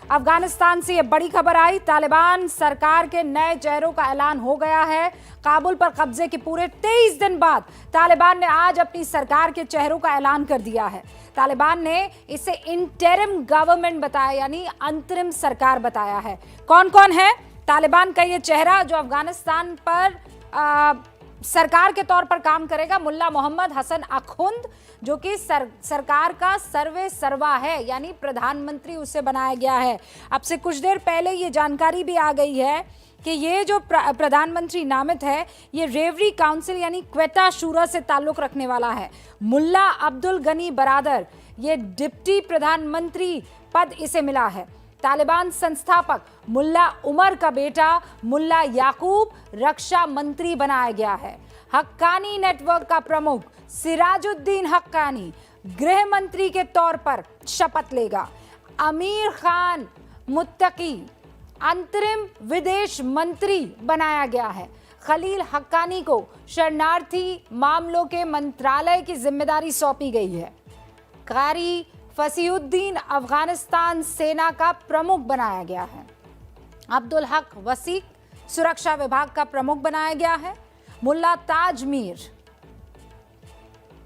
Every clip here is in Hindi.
अफगानिस्तान से ये बड़ी खबर आई। तालिबान सरकार के नए चेहरों का ऐलान हो गया है। काबुल पर कब्जे के पूरे 23 दिन बाद तालिबान ने आज अपनी सरकार के चेहरों का ऐलान कर दिया है। तालिबान ने इसे इंटरिम गवर्नमेंट बताया, यानी अंतरिम सरकार बताया है। कौन कौन है तालिबान का ये चेहरा जो अफगानिस्तान पर सरकार के तौर पर काम करेगा? मुल्ला मोहम्मद हसन अखुंद, जो कि सरकार का सर्वे सर्वा है, यानी प्रधानमंत्री उसे बनाया गया है। अब से कुछ देर पहले ये जानकारी भी आ गई है कि ये जो प्रधानमंत्री नामित है, ये रेवरी काउंसिल यानी क्वेटा शूरा से ताल्लुक रखने वाला है। मुल्ला अब्दुल गनी बरादर, ये डिप्टी प्रधानमंत्री पद इसे मिला है। तालिबान संस्थापक मुल्ला उमर का बेटा मुल्ला याकूब रक्षा मंत्री बनाया गया है। हक्कानी नेटवर्क का प्रमुख सिराजुद्दीन हक्कानी गृह मंत्री के तौर पर शपथ लेगा। अमीर खान मुत्तकी अंतरिम विदेश मंत्री बनाया गया है। खलील हक्कानी को शरणार्थी मामलों के मंत्रालय की जिम्मेदारी सौंपी गई है। कारी फसीउद्दीन अफगानिस्तान सेना का प्रमुख बनाया गया है। अब्दुल हक वसीक सुरक्षा विभाग का प्रमुख बनाया गया है। मुल्ला ताज मीर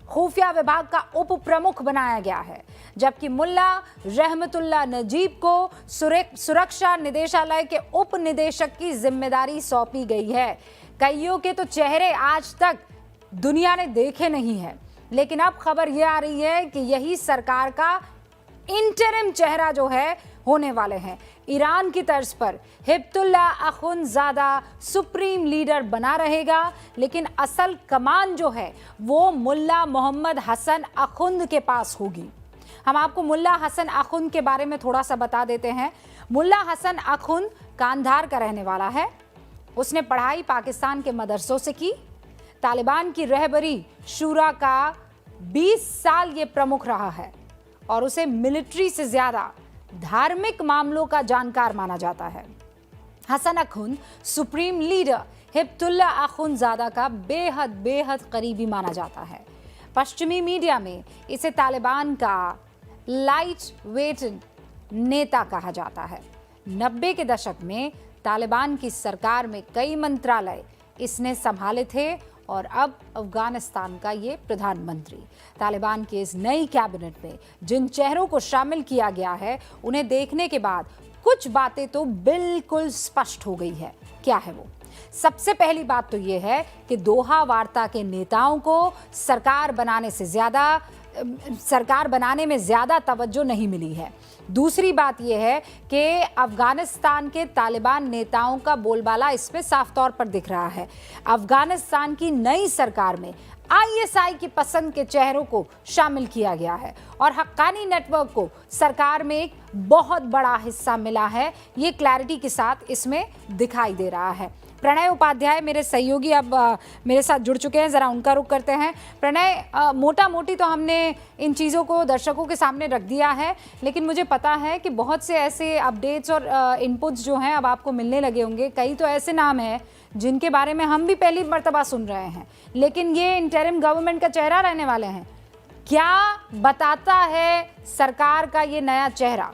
खुफिया विभाग का उप प्रमुख बनाया गया है, जबकि मुल्ला रहमतुल्लाह नजीब को सुरक्षा निदेशालय के उप निदेशक की जिम्मेदारी सौंपी गई है। कईयों के तो चेहरे आज तक दुनिया ने देखे नहीं है, लेकिन अब खबर यह आ रही है कि यही सरकार का इंटरिम चेहरा जो है होने वाले हैं। ईरान की तर्ज पर हिब्तुल्लाह अखुंदजादा सुप्रीम लीडर बना रहेगा, लेकिन असल कमान जो है वो मुल्ला मोहम्मद हसन अखुंद के पास होगी। हम आपको मुल्ला हसन अखुंद के बारे में थोड़ा सा बता देते हैं। मुल्ला हसन अखुंद कांधार का रहने वाला है। उसने पढ़ाई पाकिस्तान के मदरसों से की। तालिबान की रहबरी शूरा का 20 साल ये प्रमुख रहा है और उसे मिलिट्री से ज्यादा धार्मिक मामलों का जानकार माना जाता है। हसन अखुंद सुप्रीम लीडर हिब्तुल्लाह अखुंदजादा का बेहद करीबी माना जाता है। पश्चिमी मीडिया में इसे तालिबान का लाइट वेट नेता कहा जाता है। 90 के दशक में तालिबान की सरकार में कई मंत्रालय इसने संभाले थे और अब अफगानिस्तान का ये प्रधानमंत्री। तालिबान की इस नई कैबिनेट में जिन चेहरों को शामिल किया गया है, उन्हें देखने के बाद कुछ बातें तो बिल्कुल स्पष्ट हो गई है। क्या है वो? सबसे पहली बात तो ये है कि दोहा वार्ता के नेताओं को सरकार बनाने में ज्यादा तवज्जो नहीं मिली है। दूसरी बात यह है कि अफगानिस्तान के तालिबान नेताओं का बोलबाला इसमें साफ तौर पर दिख रहा है। अफगानिस्तान की नई सरकार में आईएसआई की पसंद के चेहरों को शामिल किया गया है और हक्कानी नेटवर्क को सरकार में एक बहुत बड़ा हिस्सा मिला है। ये क्लैरिटी के साथ इसमें दिखाई दे रहा है। प्रणय उपाध्याय मेरे सहयोगी अब मेरे साथ जुड़ चुके हैं, जरा उनका रुख करते हैं। प्रणय, मोटा मोटी तो हमने इन चीज़ों को दर्शकों के सामने रख दिया है, लेकिन मुझे पता है कि बहुत से ऐसे अपडेट्स और इनपुट्स जो हैं अब आपको मिलने लगे होंगे। कई तो ऐसे नाम हैं जिनके बारे में हम भी पहली मर्तबा सुन रहे हैं, लेकिन ये इंटरिम गवर्नमेंट का चेहरा रहने वाले हैं। क्या बताता है सरकार का ये नया चेहरा?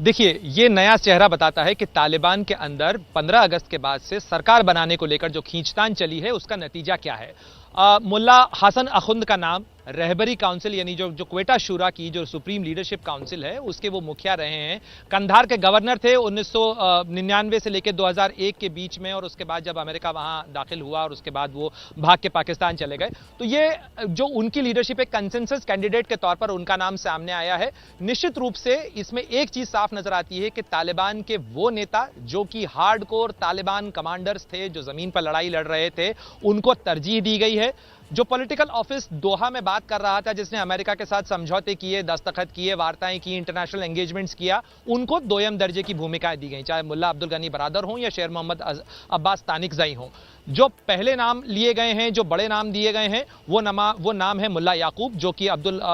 देखिए, ये नया चेहरा बताता है कि तालिबान के अंदर 15 अगस्त के बाद से सरकार बनाने को लेकर जो खींचतान चली है उसका नतीजा क्या है। मुल्ला हसन अखुंद का नाम रहबरी काउंसिल यानी जो क्वेटा शूरा की जो सुप्रीम लीडरशिप काउंसिल है उसके वो मुखिया रहे हैं। कंधार के गवर्नर थे 1999 से लेकर 2001 के बीच में, और उसके बाद जब अमेरिका वहां दाखिल हुआ और उसके बाद वो भाग के पाकिस्तान चले गए, तो ये जो उनकी लीडरशिप एक कंसेंसस कैंडिडेट के तौर पर उनका नाम सामने आया है। निश्चित रूप से इसमें एक चीज साफ नजर आती है कि तालिबान के वो नेता जो कि हार्डकोर तालिबान कमांडर्स थे, जो जमीन पर लड़ाई लड़ रहे थे, उनको तरजीह दी गई है। जो पॉलिटिकल ऑफिस दोहा में बात कर रहा था, जिसने अमेरिका के साथ समझौते किए, दस्तखत किए, वार्ताएं की, इंटरनेशनल एंगेजमेंट्स किया, उनको दोयम दर्जे की भूमिकाएं दी गई, चाहे मुल्ला अब्दुल गनी बरादर हों या शेर मोहम्मद अब्बास तानिकज़ई हों। जो पहले नाम लिए गए हैं, जो बड़े नाम दिए गए हैं, वो नाम है मुल्ला याकूब, जो कि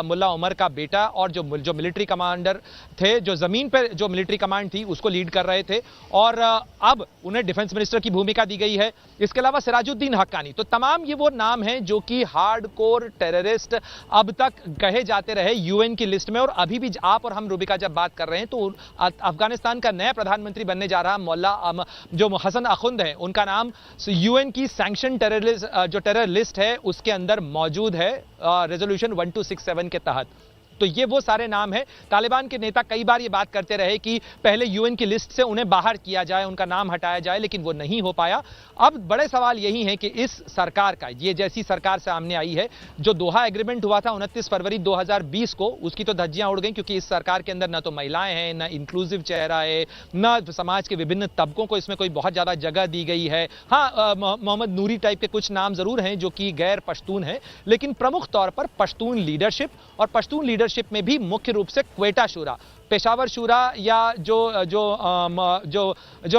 मुल्ला उमर का बेटा और जो मिलिट्री कमांडर थे, जो जमीन पर जो मिलिट्री कमांड थी उसको लीड कर रहे थे, और अब उन्हें डिफेंस मिनिस्टर की भूमिका दी गई है। इसके अलावा सिराजुद्दीन हक्कानी, तो तमाम ये वो नाम हैं जो कि हार्डकोर टेररिस्ट अब तक कहे जाते रहे यूएन की लिस्ट में। और अभी भी आप और हम रूबिका जब बात कर रहे हैं तो अफगानिस्तान का नया प्रधानमंत्री बनने जा रहा मौला जो हसन अखुंद है, उनका नाम यूएन की सैंक्शन जो टेरर लिस्ट है उसके अंदर मौजूद है रेजोल्यूशन 1267 के तहत। तो ये वो सारे नाम हैं। तालिबान के नेता कई बार ये बात करते रहे कि पहले यूएन की लिस्ट से उन्हें बाहर किया जाए, उनका नाम हटाया जाए, लेकिन वो नहीं हो पाया। अब बड़े सवाल यही है कि इस सरकार का, ये जैसी सरकार सामने आई है, जो दोहा एग्रीमेंट हुआ था 29 फरवरी 2020 को, उसकी तो धज्जियां उड़ गई, क्योंकि इस सरकार के अंदर न तो महिलाएं हैं, न इंक्लूसिव चेहरा है, न समाज के विभिन्न तबकों को इसमें कोई बहुत ज्यादा जगह दी गई है। हाँ, मोहम्मद नूरी टाइप के कुछ नाम जरूर हैं जो कि गैर पश्तून हैं, लेकिन प्रमुख तौर पर पश्तून लीडरशिप, और पश्तून लीडरशिप में भी मुख्य रूप से क्वेटा शूरा, पेशावर शूरा या जो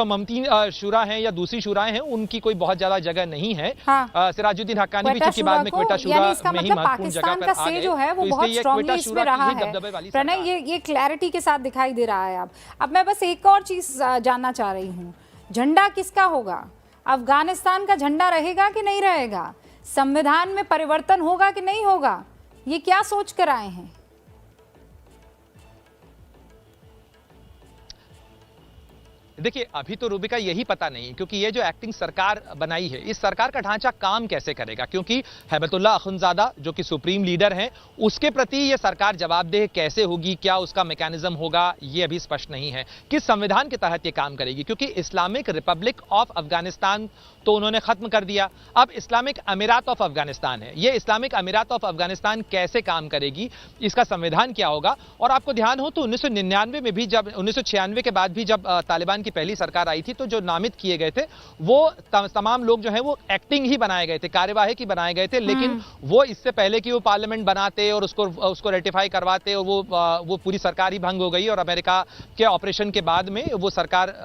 ममती शूरा हैं या दूसरी शूराएं हैं, उनकी कोई बहुत ज्यादा जगह नहीं है। हाँ। सिराजुद्दीन हक्कानी भी चूंकि बाद में क्वेटा शूरा में ही महत्वपूर्ण जगह पर आ गए, जो है वो बहुत स्ट्रांगली इसमें रहा है। प्रणय, ये क्लैरिटी के साथ दिखाई दे रहा है। अब मैं बस एक और चीज जानना चाह रही हूँ, झंडा किसका होगा? अफगानिस्तान का झंडा रहेगा कि नहीं रहेगा? संविधान में परिवर्तन होगा कि नहीं होगा? ये क्या सोच कर आए हैं? देखिए, अभी तो रूबिका यही पता नहीं, क्योंकि ये जो एक्टिंग सरकार बनाई है, इस सरकार का ढांचा काम कैसे करेगा, क्योंकि हैबतुल्लाह अखुंदजादा जो कि सुप्रीम लीडर हैं, उसके प्रति ये सरकार जवाबदेह कैसे होगी, क्या उसका मैकेनिज्म होगा, ये अभी स्पष्ट नहीं है। किस संविधान के तहत ये काम करेगी, क्योंकि इस्लामिक रिपब्लिक ऑफ अफगानिस्तान तो उन्होंने खत्म कर दिया, अब इस्लामिक अमीरात ऑफ अफगानिस्तान है। ये इस्लामिक अमीरात ऑफ अफगानिस्तान कैसे काम करेगी, इसका संविधान क्या होगा? और आपको ध्यान हो तो 1999 में भी, जब 1996 के बाद भी जब तालिबान की पहली सरकार आई थी, तो जो नामित किए गए थे वो तमाम लोग जो हैं वो एक्टिंग ही बनाए गए थे, कार्यवाहक ही बनाए गए थे, लेकिन वो इससे पहले कि वो पार्लियामेंट बनाते और उसको रेटिफाई करवाते, और वो पूरी सरकार ही भंग हो गई, और अमेरिका के ऑपरेशन के बाद में वो सरकार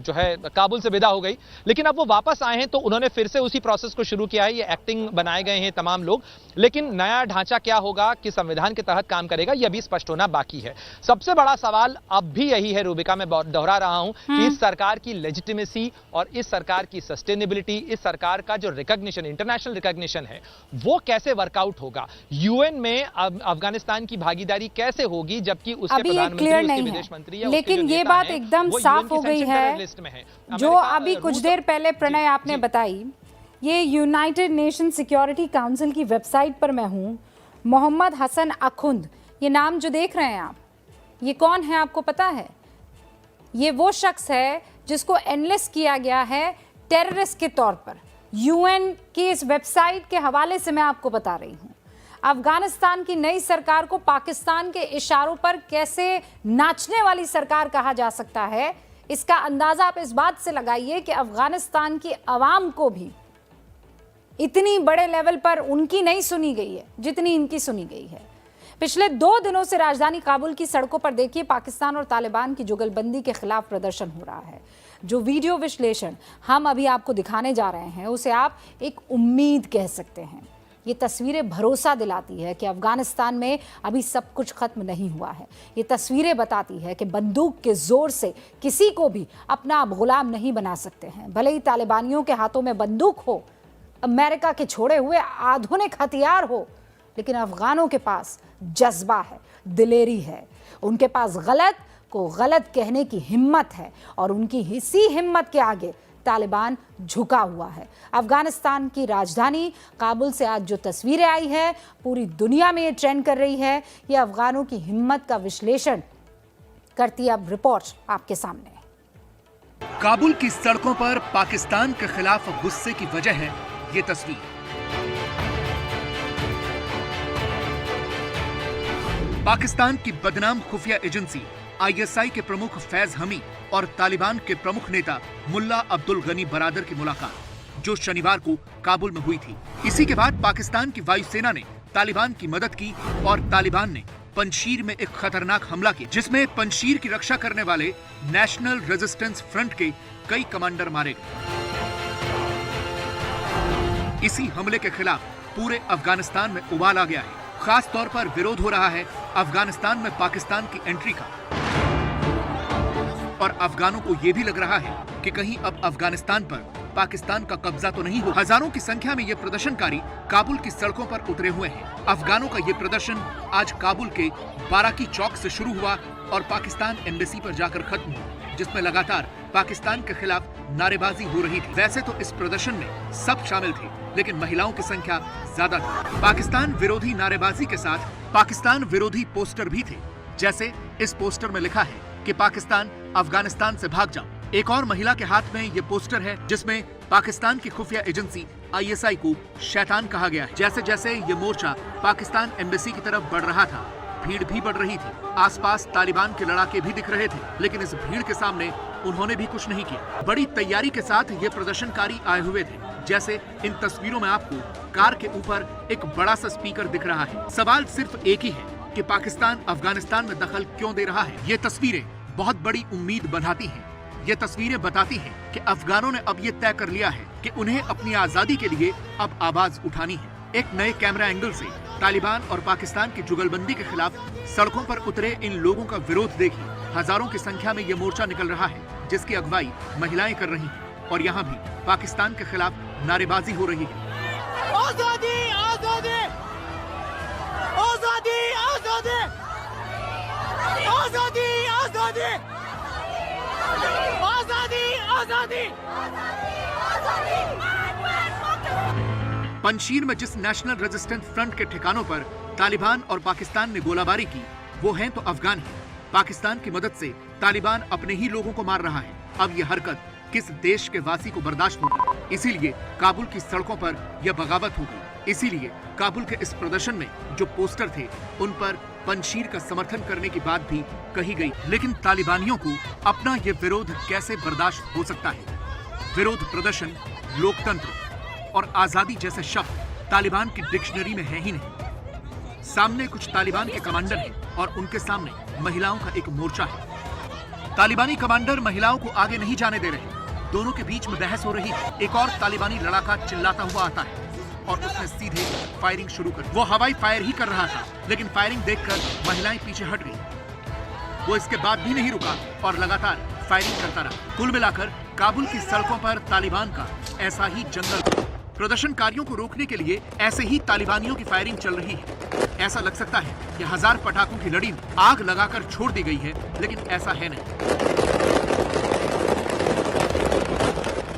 जो है काबुल से विदा हो गई। लेकिन अब वो वापस आए हैं तो उन्होंने फिर से उसी प्रोसेस को शुरू किया है। ये एक्टिंग बनाए गए हैं तमाम लोग, लेकिन नया ढांचा क्या होगा, कि संविधान के तहत काम करेगा, यह भी स्पष्ट होना बाकी है। सबसे बड़ा सवाल अब भी यही है रूबिका, मैं दोहरा रहा हूं कि इस सरकार की लेजिटिमेसी और इस सरकार की सस्टेनेबिलिटी, इस सरकार का जो रिकॉग्निशन, इंटरनेशनल रिकॉग्निशन है, वो कैसे वर्कआउट होगा? यूएन में अफगानिस्तान की भागीदारी कैसे होगी, जबकि उसके प्रधानमंत्री, उसके विदेश मंत्री, लेकिन ये बात एकदम साफ हो गई है जो अभी कुछ देर पहले प्रणय आपने बताई। ये यूनाइटेड नेशन सिक्योरिटी काउंसिल की वेबसाइट पर मैं हूं। मोहम्मद हसन अखुंद, ये नाम जो देख रहे हैं आप, ये कौन है आपको पता है? ये वो शख्स है जिसको एनलिस्ट किया गया है टेररिस्ट के तौर पर। यूएन की इस वेबसाइट के हवाले से मैं आपको बता रही हूं। अफगानिस्तान की नई सरकार को पाकिस्तान के इशारों पर कैसे नाचने वाली सरकार कहा जा सकता है, इसका अंदाजा आप इस बात से लगाइए कि अफगानिस्तान की आवाम को भी इतनी बड़े लेवल पर उनकी नहीं सुनी गई है जितनी इनकी सुनी गई है। पिछले 2 दिनों से राजधानी काबुल की सड़कों पर देखिए, पाकिस्तान और तालिबान की जुगलबंदी के खिलाफ प्रदर्शन हो रहा है। जो वीडियो विश्लेषण हम अभी आपको दिखाने जा रहे हैं, उसे आप एक उम्मीद कह सकते हैं। ये तस्वीरें भरोसा दिलाती है कि अफगानिस्तान में अभी सब कुछ खत्म नहीं हुआ है। ये तस्वीरें बताती है कि बंदूक के जोर से किसी को भी अपना आप गुलाम नहीं बना सकते हैं। भले ही तालिबानियों के हाथों में बंदूक हो, अमेरिका के छोड़े हुए आधुनिक हथियार हो, लेकिन अफगानों के पास जज्बा है, दिलेरी है, उनके पास गलत को गलत कहने की हिम्मत है, और उनकी इसी हिम्मत के आगे तालिबान झुका हुआ है। अफगानिस्तान की राजधानी काबुल से आज जो तस्वीरें आई है, पूरी दुनिया में ये ट्रेंड कर रही है। ये अफगानों की हिम्मत का विश्लेषण करती अब रिपोर्ट आपके सामने। काबुल की सड़कों पर पाकिस्तान के खिलाफ गुस्से की वजह है ये तस्वीर। पाकिस्तान की बदनाम खुफिया एजेंसी आईएसआई के प्रमुख फैज हमी और तालिबान के प्रमुख नेता मुल्ला अब्दुल गनी बरादर की मुलाकात, जो शनिवार को काबुल में हुई थी। इसी के बाद पाकिस्तान की वायुसेना ने तालिबान की मदद की और तालिबान ने पंजशीर में एक खतरनाक हमला किया, जिसमें पंजशीर की रक्षा करने वाले नेशनल रेजिस्टेंस फ्रंट के कई कमांडर मारे गए। इसी हमले के खिलाफ पूरे अफगानिस्तान में उबाल आ गया है। खास तौर पर विरोध हो रहा है अफगानिस्तान में पाकिस्तान की एंट्री का, और अफगानों को यह भी लग रहा है कि कहीं अब अफगानिस्तान पर पाकिस्तान का कब्जा तो नहीं हो। हजारों की संख्या में ये प्रदर्शनकारी काबुल की सड़कों पर उतरे हुए हैं। अफगानों का ये प्रदर्शन आज काबुल के बाराकी चौक से शुरू हुआ और पाकिस्तान एम्बेसी पर जाकर खत्म हुआ, जिसमें लगातार पाकिस्तान के खिलाफ नारेबाजी हो रही थी। वैसे तो इस प्रदर्शन में सब शामिल थे, लेकिन महिलाओं की संख्या ज्यादा थी। पाकिस्तान विरोधी नारेबाजी के साथ पाकिस्तान विरोधी पोस्टर भी थे। जैसे इस पोस्टर में लिखा है कि पाकिस्तान अफगानिस्तान से भाग जाओ। एक और महिला के हाथ में ये पोस्टर है जिसमें पाकिस्तान की खुफिया एजेंसी ISI को शैतान कहा गया है। जैसे जैसे ये मोर्चा पाकिस्तान एम्बेसी की तरफ बढ़ रहा था, भीड़ भी बढ़ रही थी। आसपास तालिबान के लड़ाके भी दिख रहे थे, लेकिन इस भीड़ के सामने उन्होंने भी कुछ नहीं किया। बड़ी तैयारी के साथ ये प्रदर्शनकारी आए हुए थे। जैसे इन तस्वीरों में आपको कार के ऊपर एक बड़ा सा स्पीकर दिख रहा है। सवाल सिर्फ एक ही है कि पाकिस्तान अफगानिस्तान में दखल क्यों दे रहा है। ये तस्वीरें बहुत बड़ी उम्मीद बढ़ाती हैं। ये तस्वीरें बताती हैं कि अफगानों ने अब ये तय कर लिया है कि उन्हें अपनी आजादी के लिए अब आवाज उठानी है। एक नए कैमरा एंगल से तालिबान और पाकिस्तान की जुगलबंदी के खिलाफ सड़कों पर उतरे इन लोगों का विरोध देखिए। हजारों की संख्या में ये मोर्चा निकल रहा है, जिसकी अगुवाई महिलाएं कर रही हैं और यहाँ भी पाकिस्तान के खिलाफ नारेबाजी हो रही है। आजादी आजादी आजादी आजादी आजादी आजादी आजादी पंजशीर में जिस नेशनल रेजिस्टेंस फ्रंट के ठिकानों पर तालिबान और पाकिस्तान ने गोलाबारी की, वो हैं तो अफगान हैं। पाकिस्तान की मदद से तालिबान अपने ही लोगों को मार रहा है। अब यह हरकत किस देश के वासी को बर्दाश्त होगी? इसीलिए काबुल की सड़कों पर यह बगावत हो गई। इसीलिए काबुल के इस प्रदर्शन में जो पोस्टर थे, उन पर पंजशीर का समर्थन करने की बात भी कही गई। लेकिन तालिबानियों को अपना ये विरोध कैसे बर्दाश्त हो सकता है? विरोध प्रदर्शन, लोकतंत्र और आजादी जैसे शब्द तालिबान की डिक्शनरी में है ही नहीं। सामने कुछ तालिबान के कमांडर हैं और उनके सामने महिलाओं का एक मोर्चा है। तालिबानी कमांडर महिलाओं को आगे नहीं जाने दे रहे। दोनों के बीच में बहस हो रही है। एक और तालिबानी लड़ाका चिल्लाता हुआ आता है और उसने सीधे फायरिंग शुरू कर दी। वो हवाई फायर ही कर रहा था, लेकिन फायरिंग देखकर महिलाएं पीछे हट गई। वो इसके बाद भी नहीं रुका और लगातार फायरिंग करता रहा। कुल मिलाकर काबुल की सड़कों पर तालिबान का ऐसा ही जंगल। प्रदर्शनकारियों को रोकने के लिए ऐसे ही तालिबानियों की फायरिंग चल रही है। ऐसा लग सकता है कि 1000 पटाखों की लड़ी में आग लगाकर छोड़ दी गई है, लेकिन ऐसा है नहीं।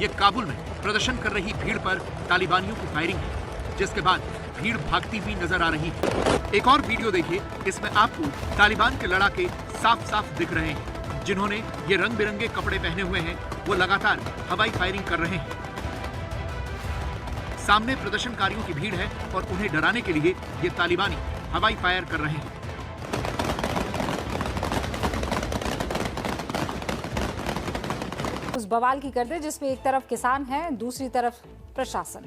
ये काबुल में प्रदर्शन कर रही भीड़ पर तालिबानियों की फायरिंग है, जिसके बाद भीड़ भागती हुई नजर आ रही है। एक और वीडियो देखिए, इसमें आपको तालिबान के लड़ाके साफ साफ दिख रहे हैं। जिन्होंने ये रंग बिरंगे कपड़े पहने हुए हैं, वो लगातार हवाई फायरिंग कर रहे हैं। सामने प्रदर्शनकारियों की भीड़ है और उन्हें डराने के लिए ये तालिबानी हवाई फायर कर रहे हैं। उस बवाल की कर दे जिसमें एक तरफ किसान हैं, दूसरी तरफ प्रशासन।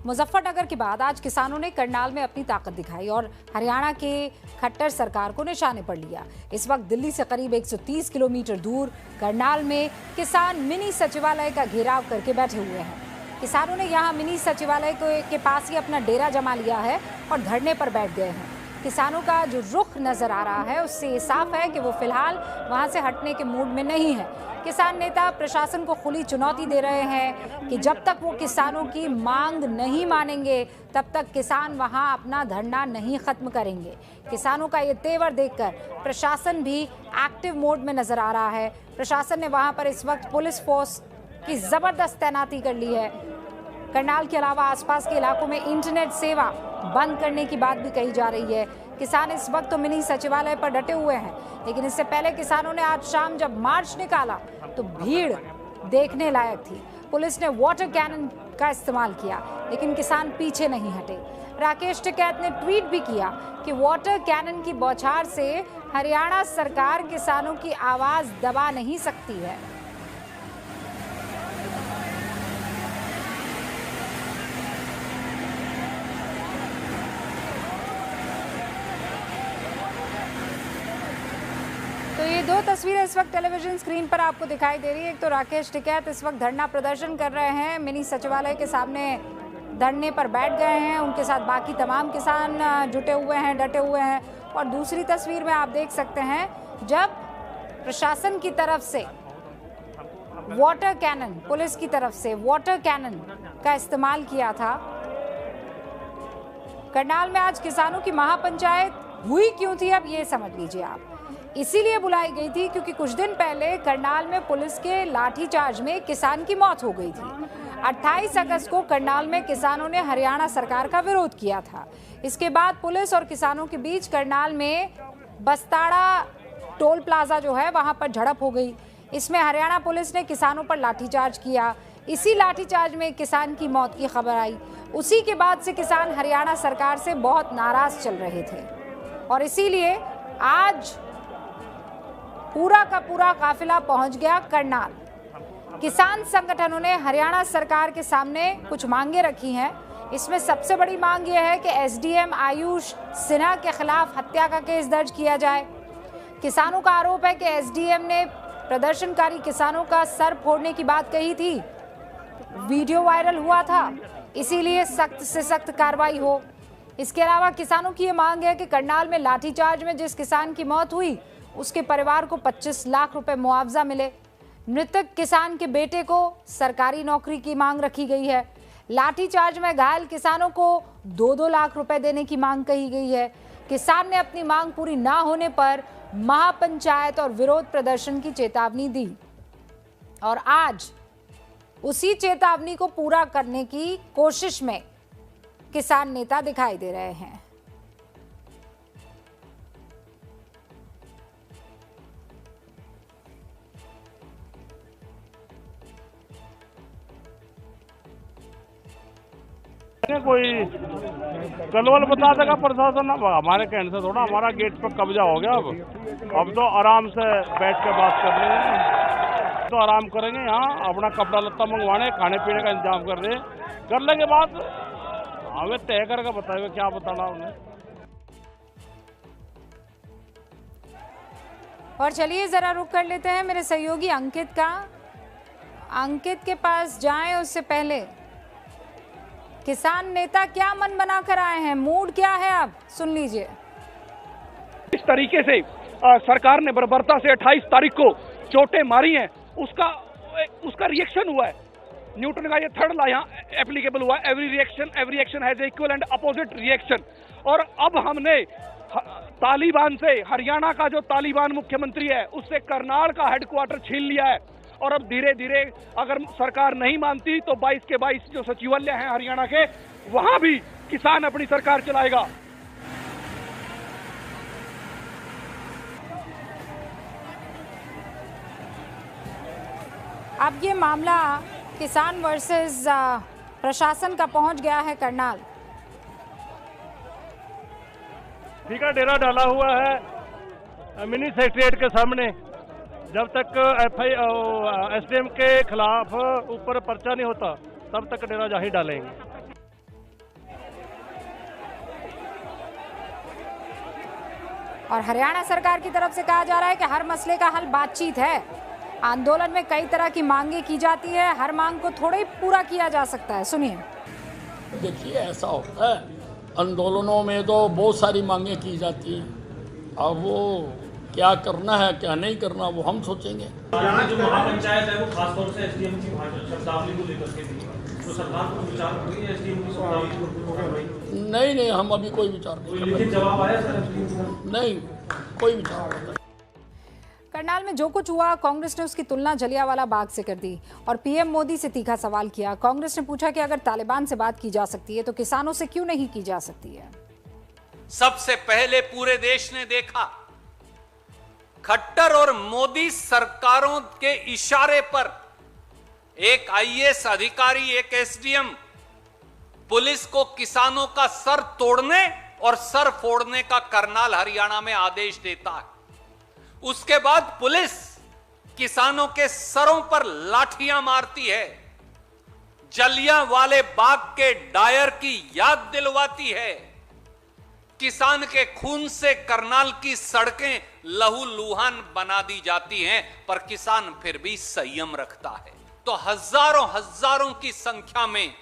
मुजफ्फरनगर के बाद आज किसानों ने करनाल में अपनी ताकत दिखाई और हरियाणा के खट्टर सरकार को निशाने पर लिया। इस वक्त दिल्ली से करीब 130 किलोमीटर दूर करनाल में किसान मिनी सचिवालय का घेराव करके बैठे हुए हैं। किसानों ने यहां मिनी सचिवालय के पास ही अपना डेरा जमा लिया है और धरने पर बैठ गए हैं। किसानों का जो रुख नजर आ रहा है, उससे ये साफ है कि वो फिलहाल वहां से हटने के मूड में नहीं है। किसान नेता प्रशासन को खुली चुनौती दे रहे हैं कि जब तक वो किसानों की मांग नहीं मानेंगे, तब तक किसान वहां अपना धरना नहीं खत्म करेंगे। किसानों का ये तेवर देखकर प्रशासन भी एक्टिव मोड में नजर आ रहा है। प्रशासन ने वहां पर इस वक्त पुलिस फोर्स की जबरदस्त तैनाती कर ली है। करनाल के अलावा आसपास के इलाकों में इंटरनेट सेवा बंद करने की बात भी कही जा रही है। किसान इस वक्त तो मिनी सचिवालय पर डटे हुए हैं, लेकिन इससे पहले किसानों ने आज शाम जब मार्च निकाला तो भीड़ देखने लायक थी। पुलिस ने वाटर कैनन का इस्तेमाल किया, लेकिन किसान पीछे नहीं हटे। राकेश टिकैत ने ट्वीट भी किया कि वाटर कैनन की बौछार से हरियाणा सरकार किसानों की आवाज दबा नहीं सकती है। तो ये दो तस्वीरें इस वक्त टेलीविजन स्क्रीन पर आपको दिखाई दे रही है। एक तो राकेश टिकैत इस वक्त धरना प्रदर्शन कर रहे हैं, मिनी सचिवालय के सामने धरने पर बैठ गए हैं। उनके साथ बाकी तमाम किसान जुटे हुए हैं, डटे हुए हैं। और दूसरी तस्वीर में आप देख सकते हैं जब प्रशासन की तरफ से वाटर कैनन, पुलिस की तरफ से वाटर कैनन का इस्तेमाल किया था। करनाल में आज किसानों की महापंचायत हुई क्यों थी, अब ये समझ लीजिए आप। इसीलिए बुलाई गई थी क्योंकि कुछ दिन पहले करनाल में पुलिस के लाठीचार्ज में किसान की मौत हो गई थी। 28 अगस्त को करनाल में किसानों ने हरियाणा सरकार का विरोध किया था। इसके बाद पुलिस और किसानों के बीच करनाल में बस्ताड़ा टोल प्लाजा जो है वहां पर झड़प हो गई। इसमें हरियाणा पुलिस ने किसानों पर लाठीचार्ज किया। इसी लाठीचार्ज में किसान की मौत की खबर आई। उसी के बाद से किसान हरियाणा सरकार से बहुत नाराज चल रहे थे और इसीलिए आज पूरा का पूरा काफिला पहुंच गया करनाल। किसान संगठनों ने हरियाणा सरकार के सामने कुछ मांगे रखी हैं। इसमें सबसे बड़ी मांग यह है कि एसडीएम आयुष सिन्हा के खिलाफ हत्या का केस दर्ज किया जाए। किसानों का आरोप है कि एसडीएम ने प्रदर्शनकारी किसानों का सर फोड़ने की बात कही थी, वीडियो वायरल हुआ था, इसीलिए सख्त से सख्त कार्रवाई हो। इसके अलावा किसानों की ये मांग है कि करनाल में लाठीचार्ज में जिस किसान की मौत हुई उसके परिवार को 25 लाख रुपए मुआवजा मिले। मृतक किसान के बेटे को सरकारी नौकरी की मांग रखी गई है। लाठीचार्ज में घायल किसानों को 2-2 लाख रुपए देने की मांग कही गई है। किसान ने अपनी मांग पूरी ना होने पर महापंचायत और विरोध प्रदर्शन की चेतावनी दी और आज उसी चेतावनी को पूरा करने की कोशिश में किसान नेता दिखाई दे रहे हैं। कोई कलवल बता देगा प्रशासन, हमारे कहने से थोड़ा, हमारा गेट पर कब्जा हो गया। अब तो आराम से बैठ के बात कर लेंगे, तो आराम करेंगे, यहाँ अपना कपड़ा लत्ता मंगवाने, खाने पीने का इंतजाम कर लेंगे। बात हमें तय करके बताएगा, क्या बताना उन्हें। और चलिए जरा रुक कर लेते हैं मेरे सहयोगी अंकित का। अंकित के पास जाएं उससे पहले किसान नेता क्या मन बना कर आए हैं, मूड क्या है, आप सुन लीजिए। इस तरीके से सरकार ने बर्बरता से 28 तारीख को चोटें मारी हैं, उसका रिएक्शन हुआ है। न्यूटन का ये थर्ड लॉ यहाँ एप्लीकेबल हुआ है, every action has equal and opposite reaction. और अब हमने तालिबान से, हरियाणा का जो तालिबान मुख्यमंत्री है उससे करनाल का हेडक्वार्टर छीन लिया है। और अब धीरे धीरे अगर सरकार नहीं मानती तो 22 के 22 जो सचिवालय हैं हरियाणा के, वहां भी किसान अपनी सरकार चलाएगा। अब ये मामला किसान वर्सेस प्रशासन का पहुंच गया है करनाल। ठीक है, डेरा डाला हुआ है मिनी सेक्रेटरिएट के सामने। जब तक एसडीएम के खिलाफ ऊपर पर्चा नहीं होता तब तक डेरा जा ही डालेंगे। और हरियाणा सरकार की तरफ से कहा जा रहा है कि हर मसले का हल बातचीत है। आंदोलन में कई तरह की मांगे की जाती है, हर मांग को थोड़ा ही पूरा किया जा सकता है। सुनिए। देखिए, ऐसा होता है आंदोलनों में तो बहुत सारी मांगे की जाती हैं। अब वो क्या करना है क्या नहीं करना वो हम सोचेंगे। जो महापंचायत है वो खासतौर से एसडीएम की शब्दावली को लेकर के भी, तो सरकार को विचार करेगी एसडीएम की शब्दावली? नहीं, हम अभी कोई विचार नहीं। कोई लिखित जवाब आया सर? नहीं, कोई विचार नहीं। करनाल में जो कुछ हुआ, कांग्रेस ने उसकी तुलना जलियांवाला बाग से कर दी और पीएम मोदी से तीखा सवाल किया। कांग्रेस ने पूछा कि अगर तालिबान से बात की जा सकती है तो किसानों से क्यों नहीं की जा सकती है। सबसे पहले पूरे देश ने देखा खट्टर और मोदी सरकारों के इशारे पर एक आईएएस अधिकारी, एक एसडीएम पुलिस को किसानों का सर तोड़ने और सर फोड़ने का करनाल हरियाणा में आदेश देता है। उसके बाद पुलिस किसानों के सरों पर लाठियां मारती है, जलियांवाले बाग के डायर की याद दिलवाती है। किसान के खून से करनाल की सड़कें लहूलुहान बना दी जाती हैं, पर किसान फिर भी संयम रखता है। तो हजारों की संख्या में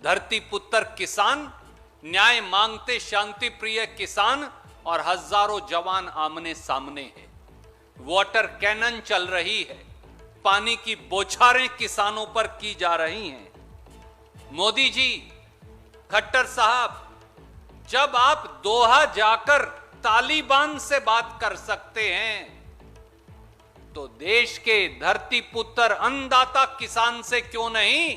धरती पुत्र किसान, न्याय मांगते शांति प्रिय किसान और हजारों जवान आमने सामने हैं। वाटर कैनन चल रही है, पानी की बौछारें किसानों पर की जा रही हैं। मोदी जी, खट्टर साहब, जब आप दोहा जाकर तालिबान से बात कर सकते हैं तो देश के धरती पुत्र अन्नदाता किसान से क्यों नहीं,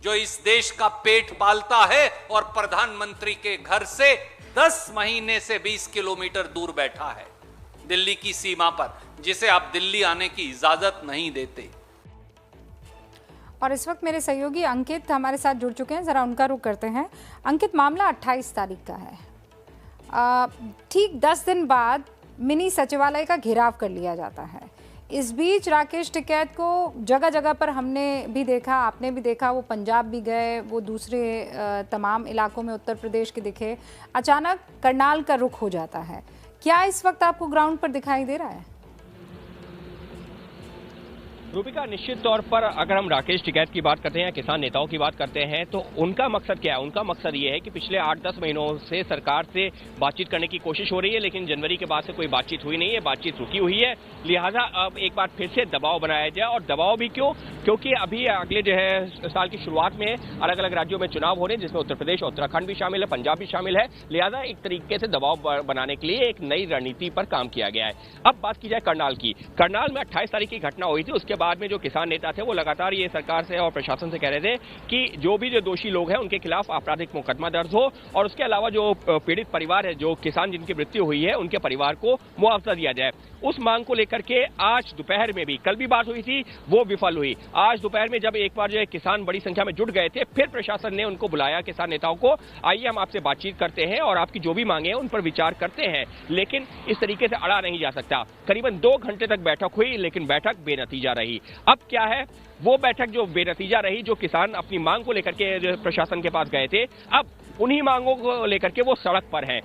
जो इस देश का पेट पालता है और प्रधानमंत्री के घर से 10 महीने से 20 किलोमीटर दूर बैठा है दिल्ली की सीमा पर, जिसे आप दिल्ली आने की इजाजत नहीं देते। और इस वक्त मेरे सहयोगी अंकित हमारे साथ जुड़ चुके हैं, जरा उनका रुख करते हैं। अंकित, मामला 28 तारीख का है। ठीक 10 दिन बाद मिनी सचिवालय का घेराव कर लिया जाता है। इस बीच राकेश टिकैत को जगह जगह पर हमने भी देखा, आपने भी देखा, वो पंजाब भी गए, वो दूसरे तमाम इलाकों में उत्तर प्रदेश के दिखे। अचानक करनाल का रुख हो जाता है। क्या इस वक्त आपको ग्राउंड पर दिखाई दे रहा है? रूपिका, निश्चित तौर पर अगर हम राकेश टिकैत की बात करते हैं, किसान नेताओं की बात करते हैं, तो उनका मकसद क्या है? उनका मकसद ये है कि पिछले 8-10 महीनों से सरकार से बातचीत करने की कोशिश हो रही है, लेकिन जनवरी के बाद से कोई बातचीत हुई नहीं है, बातचीत रुकी हुई है। लिहाजा अब एक बार फिर से दबाव बनाया जाए। और दबाव भी क्यों? क्योंकि अभी अगले जो है साल की शुरुआत में अलग अलग राज्यों में चुनाव हो रहे हैं, जिसमें उत्तर प्रदेश और उत्तराखंड भी शामिल है, पंजाब भी शामिल है। लिहाजा एक तरीके से दबाव बनाने के लिए एक नई रणनीति पर काम किया गया है। अब बात की जाए करनाल की। करनाल में 28 तारीख की घटना हुई थी। उसके बाद में जो किसान नेता थे वो लगातार ये सरकार से और प्रशासन से कह रहे थे कि जो दोषी लोग हैं उनके खिलाफ आपराधिक मुकदमा दर्ज हो, और उसके अलावा जो पीड़ित परिवार है, जो किसान जिनकी मृत्यु हुई है, उनके परिवार को मुआवजा दिया जाए। उस मांग को लेकर के आज दोपहर में भी, कल भी बात हुई थी, वो विफल हुई। आज दोपहर में जब एक बार जो है किसान बड़ी संख्या में जुट गए थे, फिर प्रशासन ने उनको बुलाया, किसान नेताओं को, आइए हम आपसे बातचीत करते हैं और आपकी जो भी मांगे हैं उन पर विचार करते हैं। लेकिन इस तरीके से अड़ा नहीं जा सकता। करीबन 2 घंटे तक बैठक हुई, लेकिन बैठक बेनतीजा रही। अब क्या है, वो बैठक जो बेनतीजा रही, जो किसान अपनी मांग को लेकर के प्रशासन के पास गए थे, अब उन्हीं मांगों को लेकर के वो सड़क पर हैं।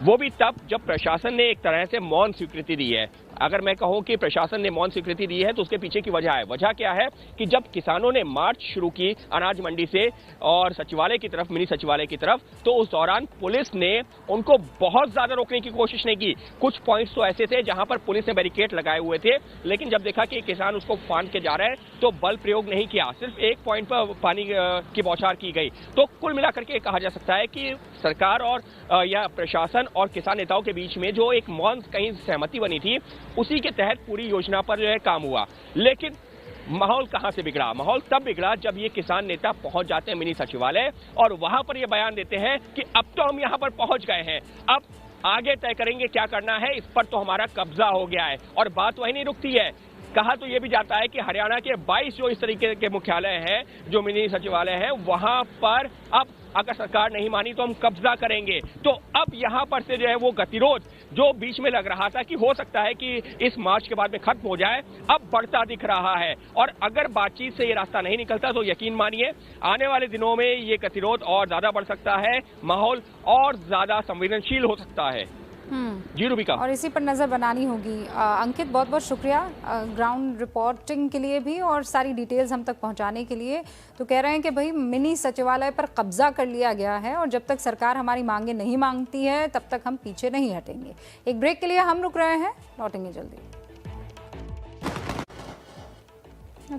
वो भी तब जब प्रशासन ने एक तरह से मौन स्वीकृति दी है। अगर मैं कहूं कि प्रशासन ने मौन स्वीकृति दी है तो उसके पीछे की वजह है। वजह क्या है कि जब किसानों ने मार्च शुरू की अनाज मंडी से और सचिवालय की तरफ, मिनी सचिवालय की तरफ, तो उस दौरान पुलिस ने उनको बहुत ज्यादा रोकने की कोशिश नहीं की। कुछ पॉइंट्स तो ऐसे थे जहां पर पुलिस ने बैरिकेड लगाए हुए थे, लेकिन जब देखा कि किसान उसको फांद के जा रहे हैं तो बल प्रयोग नहीं किया, सिर्फ एक पॉइंट पर पानी की बौछार की गई। तो कुल मिलाकर के कहा जा सकता है कि सरकार और या प्रशासन और किसान नेताओं के बीच में जो एक मौन कहीं सहमति बनी थी, उसी के तहत पूरी योजना पर जो है काम हुआ। लेकिन माहौल कहां से बिगड़ा? माहौल तब बिगड़ा जब ये किसान नेता पहुंच जाते हैं मिनी सचिवालय और वहां पर ये बयान देते हैं कि अब तो हम यहां पर पहुंच गए हैं, अब आगे तय करेंगे क्या करना है, इस पर तो हमारा कब्जा हो गया है। और बात वही नहीं रुकती है। कहा तो ये भी जाता है कि हरियाणा के 22 जो इस तरीके के मुख्यालय हैं, जो मिनी सचिवालय हैं, वहां पर अब अगर सरकार नहीं मानी तो हम कब्जा करेंगे। तो अब यहां पर से जो है वो गतिरोध जो बीच में लग रहा था कि हो सकता है कि इस मार्च के बाद में खत्म हो जाए, अब बढ़ता दिख रहा है। और अगर बातचीत से ये रास्ता नहीं निकलता तो यकीन मानिए आने वाले दिनों में ये गतिरोध और ज्यादा बढ़ सकता है, माहौल और ज्यादा संवेदनशील हो सकता है। जी रूबिका, और इसी पर नज़र बनानी होगी। अंकित, बहुत बहुत शुक्रिया ग्राउंड रिपोर्टिंग के लिए भी और सारी डिटेल्स हम तक पहुंचाने के लिए। तो कह रहे हैं कि भाई मिनी सचिवालय पर कब्जा कर लिया गया है और जब तक सरकार हमारी मांगे नहीं मांगती है तब तक हम पीछे नहीं हटेंगे। एक ब्रेक के लिए हम रुक रहे हैं, लौटेंगे जल्दी।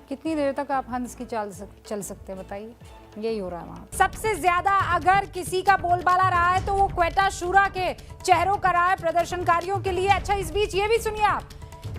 कितनी देर तक आप हंस की चल सकते हैं बताइए, यही हो रहा है वहाँ। सबसे ज्यादा अगर किसी का बोलबाला रहा है तो वो क्वेटा शूरा के चेहरों का रहा है प्रदर्शनकारियों के लिए। अच्छा, इस बीच ये भी सुनिए आप,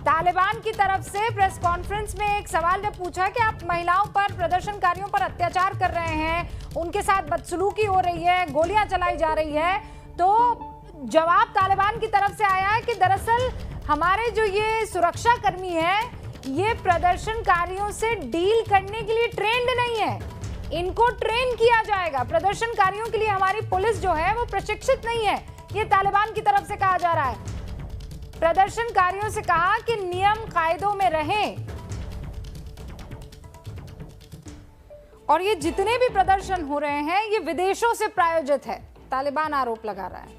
तालिबान की तरफ से प्रेस कॉन्फ्रेंस में एक सवाल जब पूछा कि आप महिलाओं पर, प्रदर्शनकारियों पर अत्याचार कर रहे हैं, उनके साथ बदसलूकी हो रही है, गोलियां चलाई जा रही है, तो जवाब तालिबान की तरफ से आया है कि दरअसल हमारे जो ये सुरक्षा कर्मी है, ये प्रदर्शनकारियों से डील करने के लिए ट्रेंड नहीं है, इनको ट्रेन किया जाएगा। प्रदर्शनकारियों के लिए हमारी पुलिस जो है वो प्रशिक्षित नहीं है, ये तालिबान की तरफ से कहा जा रहा है। प्रदर्शनकारियों से कहा कि नियम कायदों में रहें, और ये जितने भी प्रदर्शन हो रहे हैं ये विदेशों से प्रायोजित है, तालिबान आरोप लगा रहा है।